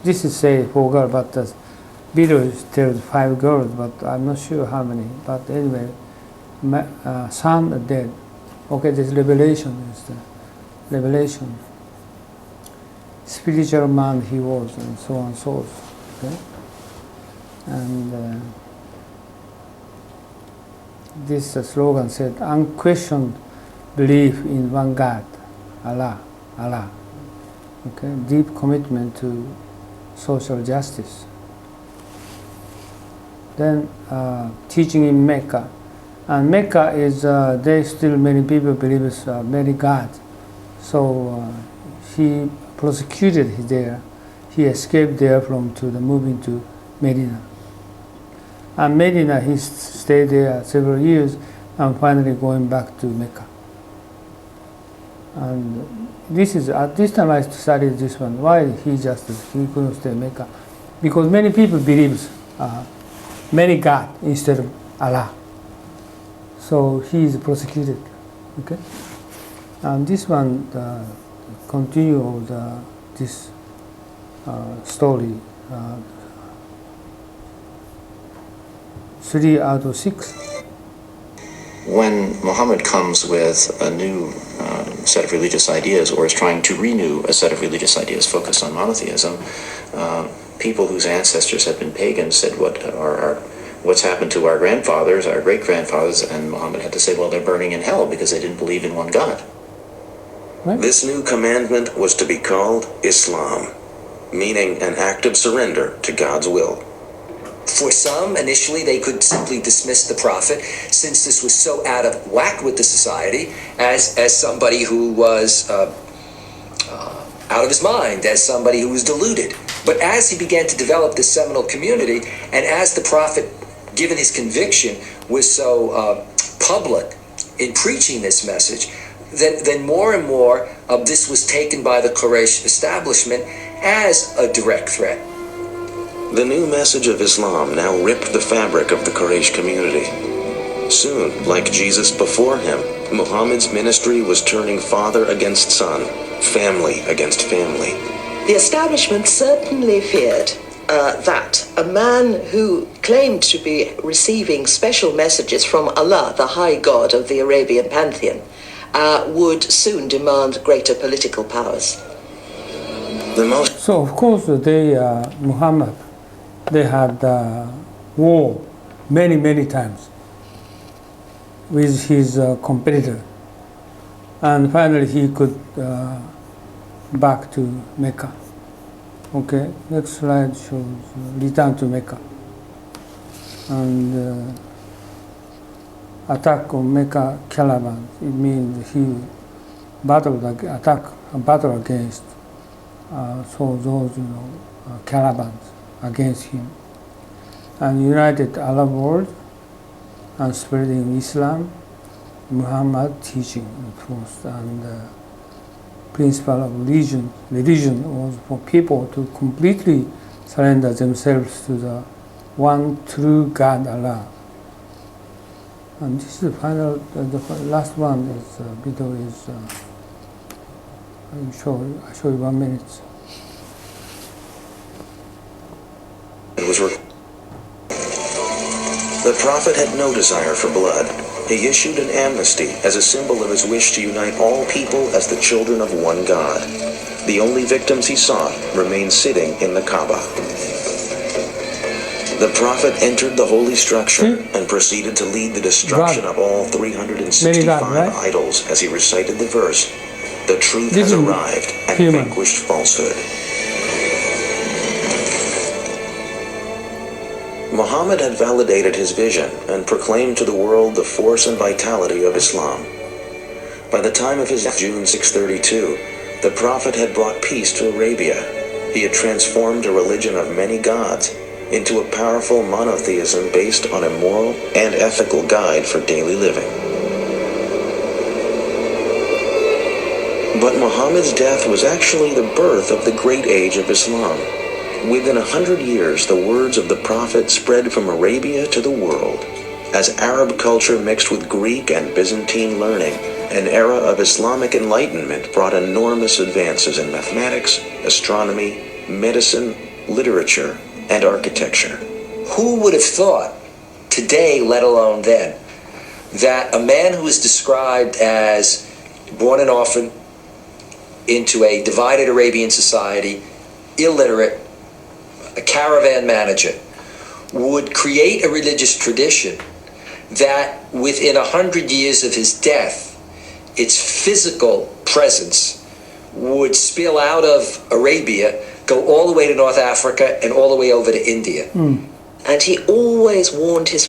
this is say 4 girls, but the video tells 5 girls, but I'm not sure how many. But anyway, son are dead. Okay, this revelation is the revelation. Spiritual man he was, and so on and so forth. Okay? And this slogan said, unquestioned belief in one God, Allah, Allah. Okay, deep commitment to social justice. Then teaching in Mecca. And Mecca is, there still many people believe it's many gods. So he prosecuted there. He escaped there to the moving to Medina. And Medina, he stayed there several years and finally going back to Mecca. And this is, at this time I studied this one. Why he couldn't stay in Mecca? Because many people believe many God instead of Allah. So he is prosecuted. Okay? And this one continue this story. 3 out of 6. When Muhammad comes with a new set of religious ideas, or is trying to renew a set of religious ideas focused on monotheism, people whose ancestors had been pagans said, what's happened to our grandfathers, our great-grandfathers? And Muhammad had to say, well, they're burning in hell because they didn't believe in one God. Right? This new commandment was to be called Islam, meaning an act of surrender to God's will. For some, initially, they could simply dismiss the Prophet, since this was so out of whack with the society, as somebody who was out of his mind, as somebody who was deluded. But as he began to develop this seminal community, and as the Prophet, given his conviction, was so public in preaching this message, then more and more of this was taken by the Quraysh establishment as a direct threat. The new message of Islam now ripped the fabric of the Quraysh community. Soon, like Jesus before him, Muhammad's ministry was turning father against son, family against family. The establishment certainly feared that a man who claimed to be receiving special messages from Allah, the high god of the Arabian pantheon, would soon demand greater political powers. So of course Muhammad, they had war many times with his competitor, and finally he could back to Mecca. Okay, next slide shows return to Mecca and attack on Mecca caravans. It means he battled against those caravans against him, and united Arab world and spreading Islam, Muhammad teaching first, and principle of religion was for people to completely surrender themselves to the one true God, Allah. And this is the final, the last one is video is. I show you 1 minute. The Prophet had no desire for blood. He issued an amnesty as a symbol of his wish to unite all people as the children of one God. The only victims he sought remained sitting in the Kaaba. The Prophet entered the holy structure and proceeded to lead the destruction of all 365 idols as he recited the verse, "The truth has arrived and vanquished falsehood." Muhammad had validated his vision and proclaimed to the world the force and vitality of Islam. By the time of his death, June 632, the Prophet had brought peace to Arabia. He had transformed a religion of many gods into a powerful monotheism based on a moral and ethical guide for daily living. But Muhammad's death was actually the birth of the great age of Islam. Within 100 years, the words of the Prophet spread from Arabia to the world. As Arab culture mixed with Greek and Byzantine learning, an era of Islamic enlightenment brought enormous advances in mathematics, astronomy, medicine, literature, and architecture. Who would have thought today, let alone then, that a man who is described as born an orphan into a divided Arabian society, illiterate, a caravan manager, would create a religious tradition that within 100 years of his death, its physical presence would spill out of Arabia, go all the way to North Africa and all the way over to India. And he always warned his